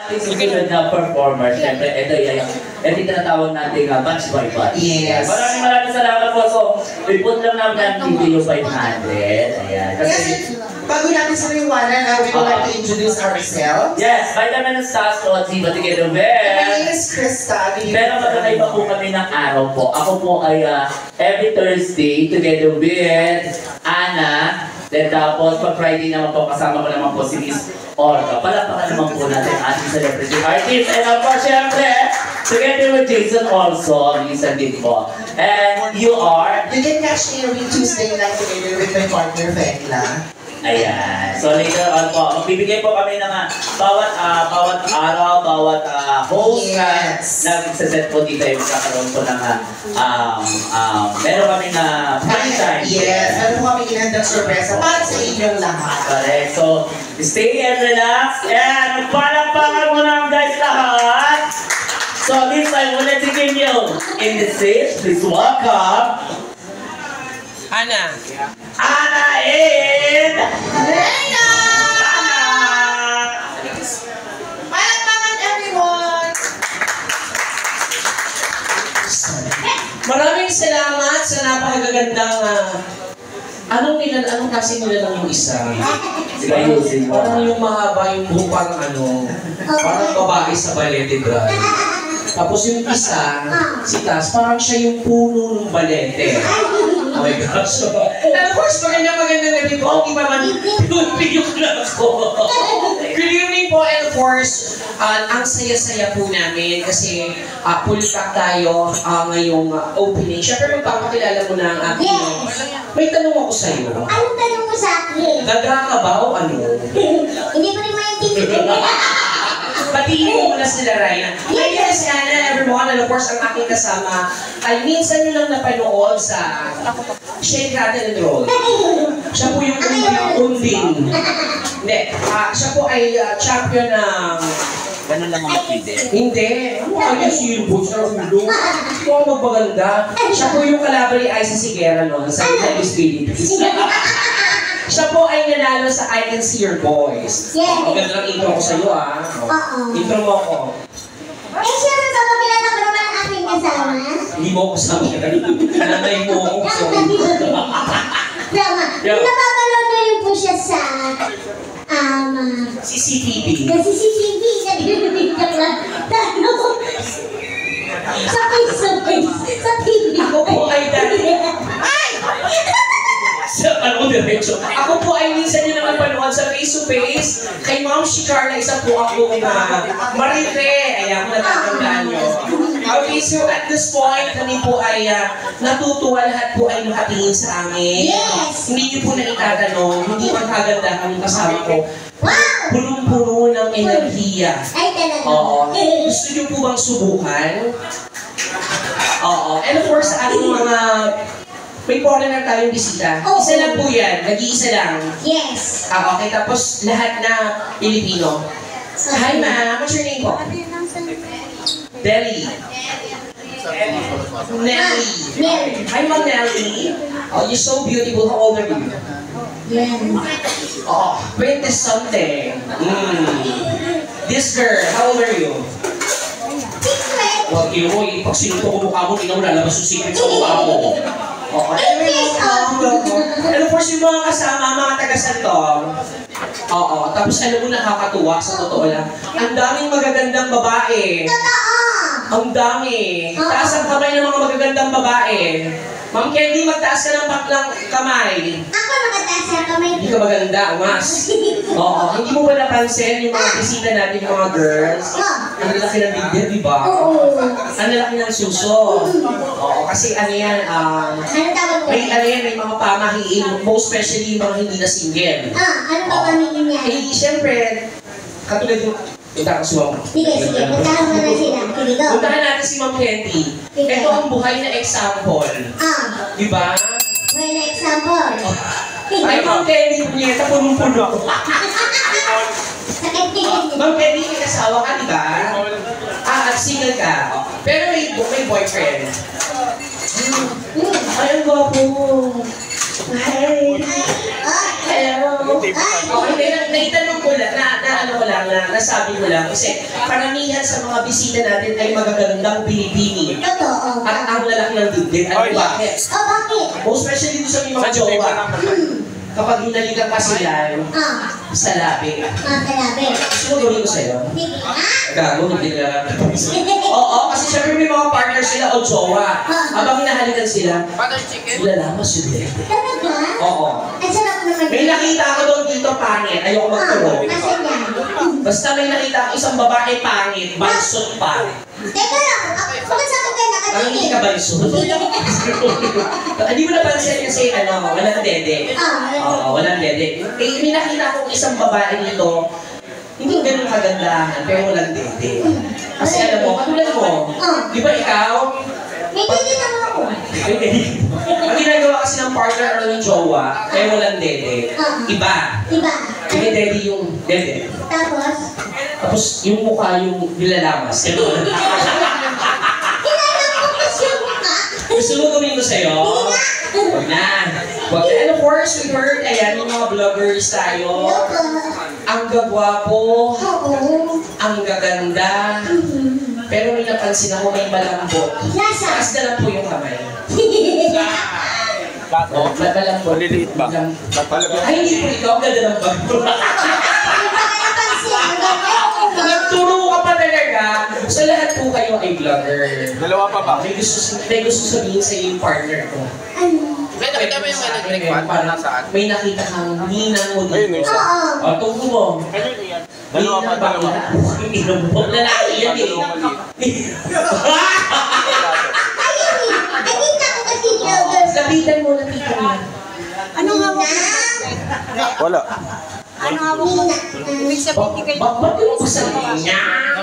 Susunod na performer, syempre, ito yung tinatawag natin batch by batch. Yes. Maraming salamat po. So, ipot lang namin ang TVU 500. Ayan. Kasi, bago natin sa liwanan, we would like to introduce ourselves. yes, Vitamin and Stars to Achieve Together with. My name is Krista. Pero magkakaiba po kami ng araw po. Ako po ay every Thursday together with Ana. Then tapos pag Friday naman po kasama ko naman po si Miss Orga. Palakpakan naman po natin ating celebrity artist. And of course, syempre, together with Jason also, minsan din po. And you are? You can catch me every Tuesday night together with my partner, Fekla. Ayan. So later on po, magbibigay po kami ng bawat araw, bawat host na nagsaset po dito yung magkakaroon po ng meron kami na prime time. Yes, meron po kami inandang sorpresa para sa inyong lahat. Correct. So, stay and relax. And palakpakan mo na guys lahat. So this time, we'll let you in the stage. Please welcome Ana. Ana and Reyna! Ana! Palakpakan everyone! Maraming salamat sa napakagandang anong kasi nila lang yung isa? Ayusin mo. Parang yung mahaba yung buhok, parang parang babae sa balete drive. Tapos yung isa, si Tas, parang siya yung puno ng balete. Oh my gosh. And of course, maganda na rin po. Hindi pa man piyok na ako. Good evening po, and of course, ang saya-saya po namin kasi full pack tayo ngayong opening. Siyempre, magpapakilala mo na ang aking. May tanong ako sa'yo. Anong tanong mo sa akin? Daga ka ba o ano? Hindi ko rin maintindihan. Batiin mo muna sila, Ryan. Ngayon, si Ana, everyone, and of course, ang aking kasama, ay minsan nyo lang napanood sa Shake, Rattle, and Roll. Siya po yung unding. Hindi, siya po ay champion ng... Ganun lang ang mapili. Hindi. Ano yung silbo sa ulo? Hindi ko magpaganda. Siya po yung kalabari ay sa Sigera noon, sa Italy's Philippines. Siya po ay nanalo sa I Can See Your Voice. Yes. Maganda lang intro ko sa'yo, Intro mo ako. Eh, siyempre, papakilala ko naman ang aking kasama. Hindi mo ako kasama. Nanay mo ako. Tama. Napapanood ko rin po siya sa CCTV. Sa CCTV. Nag-joke lang. Sa face. Sa TV. Ako po ay dati. Ako po ay minsan nyo naman panood sa face-to-face. Kay Ma'am Shikarla, isa po ako Marite. Ayan, kung natatandaan nyo. Okay, so at this point, kami po ay natutuwa, lahat po ay nakatingin sa amin. Yes! Hindi nyo po na itatanong, hindi magkagandahan yung kasama ko. Wow! Punong-puno ng enerhiya. Ay, talaga. Oo. Gusto nyo po bang subukan? Oo. And of course, ating mga... May foreigner tayong bisita. Oh. Isa lang po yan. Nag-iisa lang. Yes. Okay, tapos lahat na Pilipino. Hi, ma'am. What's your name po? Deli. Nelly. Nelly. Hi, Ma'am Nelly. Oh, you're so beautiful. How old are you? Yes. Oh, 20-something. This girl, how old are you? Secret. Wag yun mo, pag sinuto ko mukha mo, tingnan mo lalabas yung secret sa mukha mo. Okay. And of course, yung mga kasama, mga taga-santong. Oo, tapos alam mo, nakakatuwa sa totoo lang. Ang daming magagandang babae. Totoo. Ang dami. Taas ang kamay ng mga magagandang babae. Ma'am Candy, magtaas ka ng kamay. Ako nakataas sa kamay. Hindi ka maganda, umas. Oo, hindi mo ba napansin yung mga bisita natin, yung mga girls? Ang lalaki ng bigyan, di ba? Oo. Ang lalaki ng suso. Oo, kasi ano yan, Ano tawag mo? may mga pamahiin, most especially yung mga hindi na single. Ano ba pamilya niya? Eh, siyempre, katulad yung, punta ka si Ma'am. Sige, puntahan mo na sila. Sige, go. Puntahan natin si Ma'am Candy. Ito ang buhay na example. Di ba? May example. Ay, Ma'am Candy, punyeta, punong-puno. Ma'am Candy, may kasawa ka, di ba? At single ka. Pero may boyfriend. Ay, ang gwapo. Hi. Hello. hindi, naitanong ko lang, nasabi ko lang, kasi karamihan sa mga bisita natin ay magagandang Pilipini. Totoo. At ang lalaki ng dibdib, ano bakit? Oh, bakit? Most especially dito sa mga jowa. Kapag hinalikan ka sila sa labi. Kalabi. Gusto mo gawin ko sa'yo? Sige nga. Gago, hindi na Oo, kasi syempre may mga partner sila o jowa. Habang hinahalikan sila, ilalamas yung dibdib. Talaga? Oo. Ang sarap naman. May nakita ako doon dito pangit, ayoko magturo. Nasaan yan? Basta may nakita ako isang babae pangit, balsot pa. Teka lang. Bakit sa akin kayo Ang hindi nakatingin? ka balsot? Hindi mo napansin kasi walang dede. Oo, walang dede. Eh, may nakita akong isang babae nito, hindi ganun kagandahan, pero walang dede. Kasi alam mo, katulad mo, di ba ikaw? May titi naman ako. Ang ginagawa kasi ng partner o ng jowa, kaya walang dede. Iba. Diba? May dede yung dede. Tapos? Tapos yung mukha yung nilalamas. Ganun. Kinalamas yung mukha. Gusto mo gawin ko sa'yo? Huwag na. Huwag na. And of course, we heard, ayan, yung mga vloggers tayo. Ang gagwapo, Oo. ang gaganda. Pero may napansin ako may malambot. Nasa? Taas na lang po yung kamay. Malambot. Maliliit ba? Ay, hindi po ito. Ang ganda ng bago. Nagturo ka pa talaga. Sa lahat po kayo ay vlogger. Dalawa pa ba? May gusto sabihin sa iyo yung partner ko. May nakita mo yung electric fan? Para nasaan? May nakita kang ninang mo Ayun, dito. isa. Oo. O, tungko mo. Dalawa pa, dalawa. Lalaki yan eh. Lapitan mo. Anong hawak mo? Wala. Anong hawak mo? Ibig sabihin di kayo. Ba't yung pasabihin niya?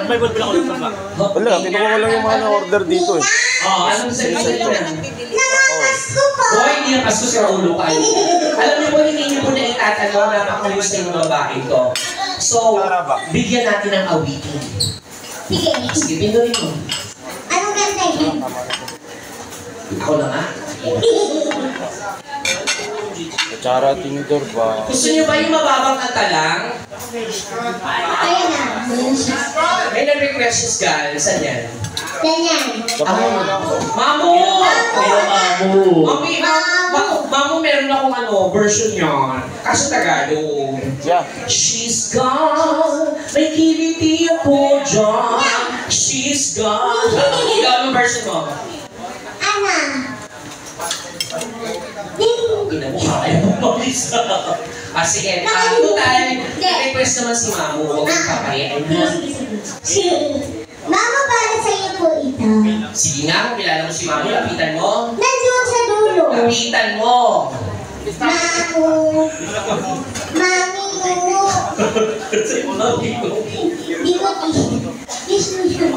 Wala, kinuha ko lang yung mga na-order dito eh. Oo, anong sabihin niya? Nangangas ko po. Boy, hindi na pasko sa ulo ka. Alam niyo po, hindi niyo po na itatanong napakayos na yung babae to. So, bigyan natin ng awitin. Sige. Sige, pindurin mo. Anong ganda yun? Ako na nga. Kutsara, tinidor ba? Gusto niyo ba yung mababang kanta lang? Ayan na. May nag-request si Sgal. Saan yan? Ganyan. Mamu! Pero mamu. Mamu, meron akong version niyan. Kaso Tagalog. Yeah. She's gone, may kiliti ako dyan. She's gone. Ikaw, anong version mo? Ana. Ding. Ina mo, kaya mo mag-isa. Sige. Total, request naman si Mamu. Huwag mong papayain. Mama, para sa'yo po ito. Sige nga, kung kilala mo si Mamu, lapitan mo. Nandun sa dulo. Lapitan mo. Mamu. Mami mo. Di ko kiss mo yun.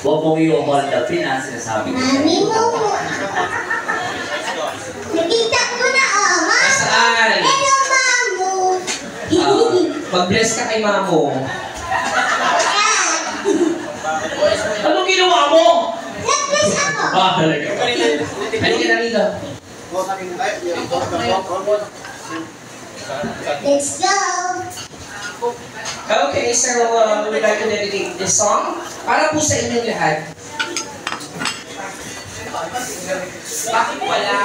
Huwag mo i-hold up yun ang sinasabi ko. Mami mo. Nakita ko na, Ma. Nasaan? Hello, Mamu. Mag-bless ka kay Mamu. Anong ginawa mo? Nag-bless ako. Talaga. Halika na rito. Let's go. Okay, so we would like to dedicate this song para po sa inyong lahat. Bakit wala?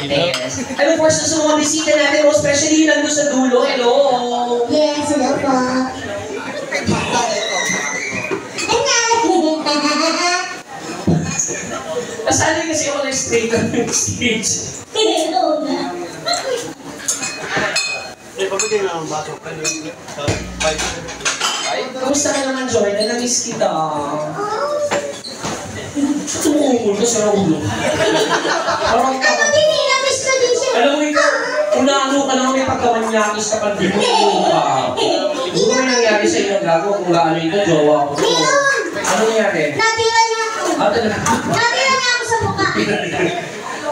Yes. And of course, sa mga bisita natin, most especially yung nandun sa dulo, hello! Yes, hello po. Nasanay kasi ako na-straight on yung stage. Kamusta ka naman, Jordan? Na-miss kita. Tumungol ka sa ulo. Parang Ano din eh, na-miss ko din siya. alam mo ikaw, unano ka naman may pagkamanyakis ka pag di mo ka. Ano may nangyari sa inyo, gago? Kung gaano ito, jowa ko. Ano nangyari? Natira niya ako. Talaga. Natira niya ako sa mukha.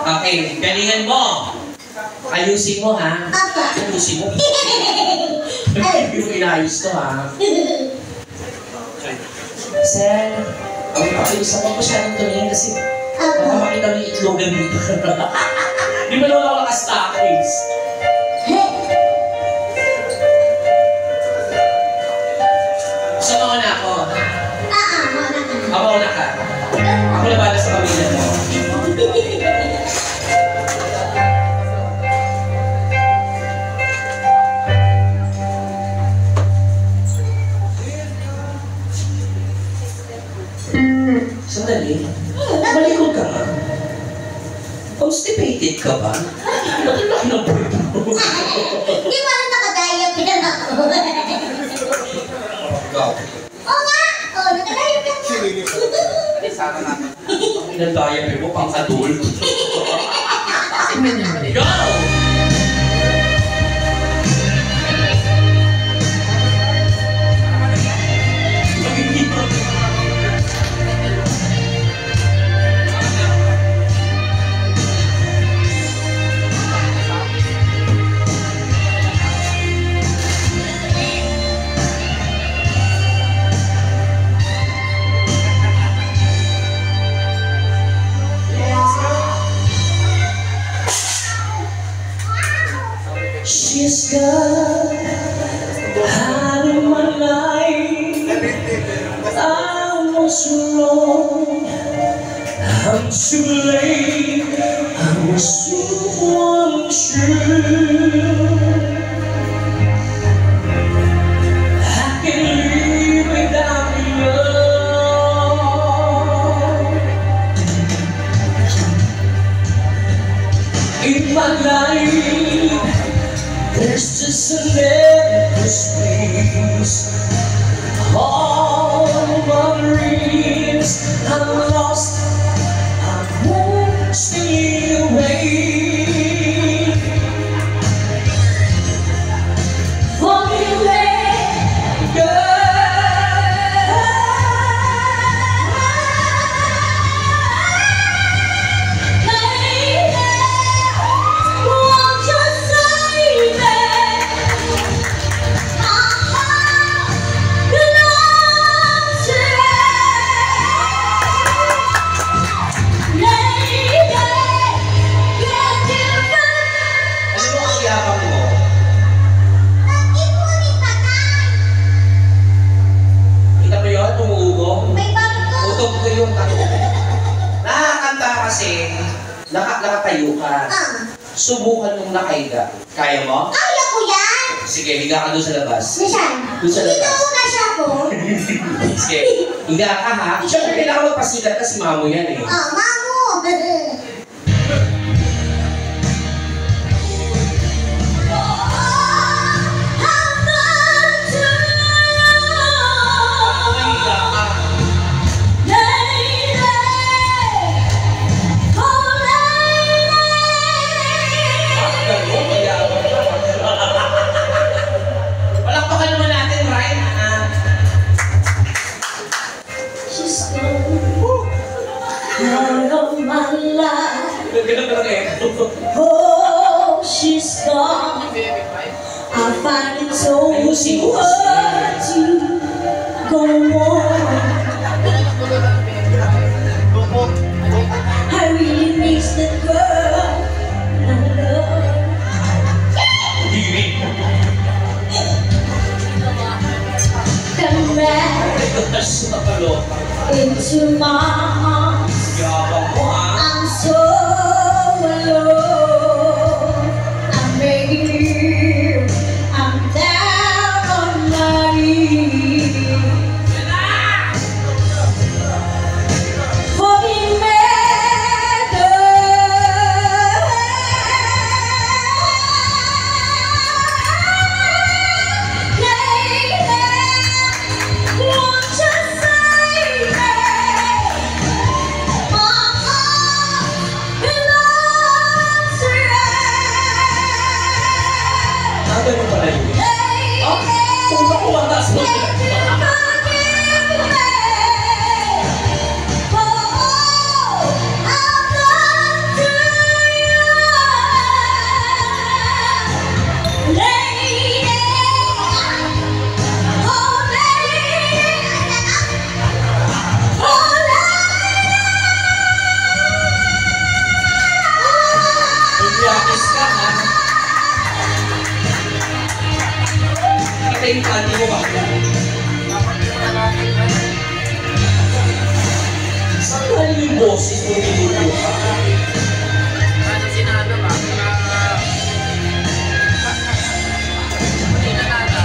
Okay, galingan mo. Ayusin mo, ha? Apa. Ayusin mo. Hindi mo inayos to, ha? Sir, pakiusapan ko siya ng tumingin kasi Baka makita mo yung itlogan dito. Di ba naman ako naka-stockings? Gusto mo na ako? Ako na ka. Ako na bala sa pamilya mo. Sandali. Malikod ka nga. Constipated ka ba? Ba't yung laki ng bird mo? Di ba na nakadayap yan ako? Oo nga! Oo, nakadayap yan nga. Ang inadayap mo, pang adult. Go! She's got out of my life. I was wrong. I'm too late. I was so untrue. I can live without love in my life. There's just a little space. All my dreams I'm lost. I won't stay away. For you, girl. Nakatayo ka. Subukan mong nakahiga. Kaya mo? Kaya ko yan! Sige, higa ka doon sa labas. Nasaan? Doon sa Dito labas. muna siya po. Sige, higa ka ha. Siyempre, kailangan magpasigat kasi mamo yan eh. Mamo! Higa ka. Palakpakan naman natin, Ryan. She's gone out of my life. Ganun ka lang eh. Oh, she's gone. I find it so hard to go on. I really miss the girl I love. Come back into my arms. Yabang mo ha. I'm so alone. I'm begging you. I'm down on my knees. For me better. Lady, won't you save me? Ganun pala yun. Kung nakuwatas mo siya. Patay ka, hindi mo ba? Saan galing yung boses mo niluluto ka? Ano sinado ba? Hindi na nada.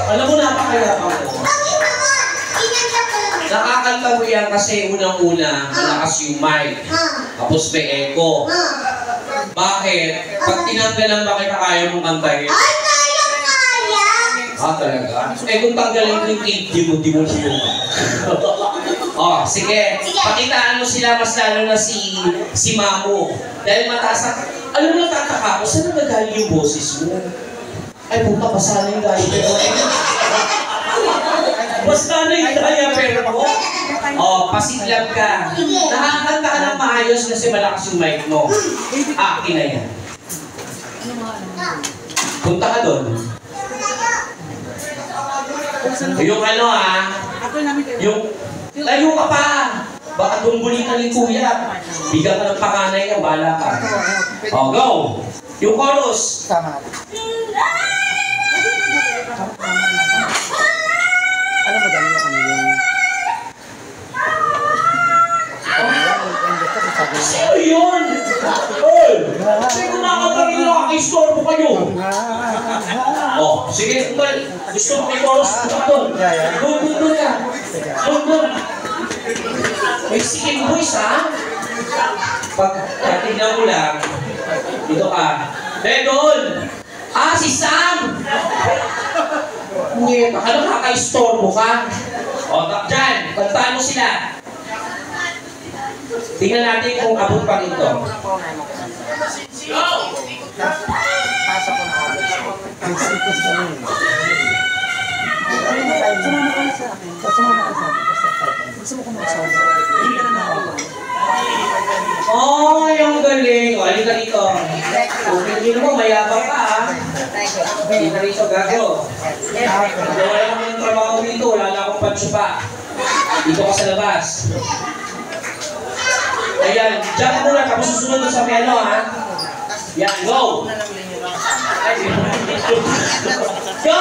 Alam mo, napakayabang mo. Nakakanta mo yan kasi unang-una, malakas yung mic. Tapos may echo. Bakit? Pag tinanggalan ba kita kaya mong kantahin? Ay, kaya! Ah, talaga? Eh, kung tanggalin ko yung tape, di mo siya. Oh, sige. Pakitaan mo sila mas lalo na si Mamu. Dahil mataas na... Alam mo, natataka ko, saan nagagaling yung boses mo? Ay, puta, basta na yung diaper mo. Basta na yung diaper mo. Oh, pasiglab ka. Nakakanta ka ng maayos kasi malakas yung mic mo. Akin na yan. Punta ka doon. Yung ano yung layo ka pa. Baka dumbunin ka ni kuya. Bigyan ka ng pakanay ka, bala ka. Oh, go! Yung chorus. Tama. Alam mo dami kami yung... Sino yun? Oy! Sino nakakagin na kaka-istorbo kayo? Oh, sige, gusto mo kay chorus, punta doon. Doon ka. Doon. May singing voice, ha? Pag tignan mo lang, dito ka. Doon! Ah, si Sam! Nguye, baka nakaka-istorbo ka. O, dyan, kantaan mo sila. Tingnan natin kung abot pa rin ito. Oh, yung galing. O, halika dito. Kung hindi mo, mayabang ka, ha? Hindi na rito, gago. Wala kami ng trabaho dito. Wala na akong pansupa. Dito ka sa labas. Ayan, dyan ka muna. Tapos susunod sa piano, ha? Yan, go! Go!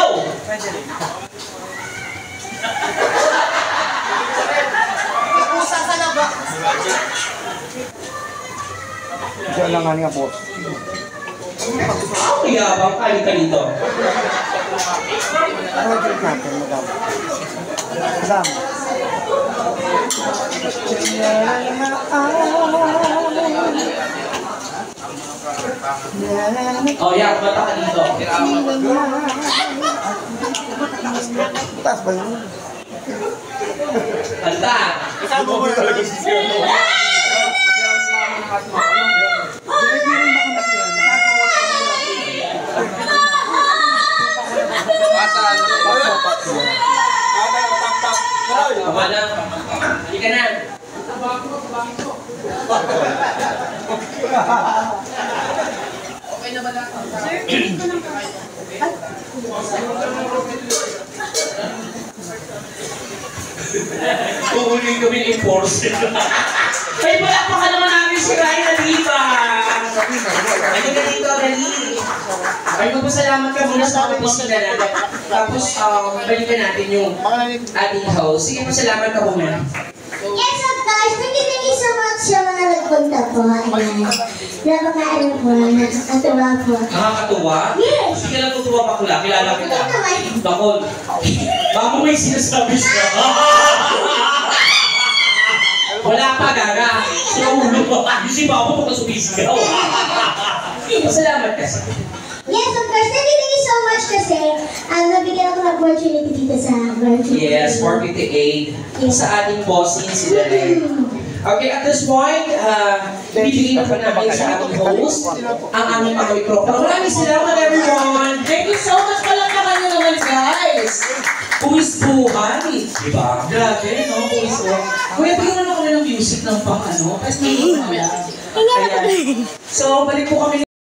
Diyan lang nga nga po. Ang yabang, kali ka dito. Ano ang drink natin, madam? Madam. Oh, yeah, kumata ka dito. Taas ba yun? Kanta! Kasama mo talaga si Sir. Tama na. Hindi ka na. Okay na ba lang? Kukunin kami ng enforcer. Ay, palakpakan naman namin si Ryan Aliba. Ay, ka dito, dali. Ay, magpasalamat ka muna sa opisina natin. Tapos, balikan natin yung ating house. Sige, pasalamat ka muna. Yes, guys, thank you so much sa mga nagpunta po. po, ayan. Napaka-ano po, nakakatuwa po. Nakakatuwa? Yes! Sige lang tutuwa bakla, kilala kita. Ito naman. Bakol. Baka may sinasabi siya. Wala pa, gaga. Sa ulo ko. Yung si Babo pa sumisigaw. Salamat kasi. Yes, of course. Thank you so much kasi nabigyan ako ng opportunity dito sa Virgin. Yes, 458 sa ating bossing si Derek. Okay, at this point, bibigyan na po namin sa ating host ang aming mga mikropono. Maraming salamat everyone! Thank you so much pala na kayo naman, guys! Pumispuhan, diba? Grabe, no? Pumispuhan. Kuya, bigyan na kami ng music ng pang ano. Kasi naman mamaya. Ayan. So, balik po kami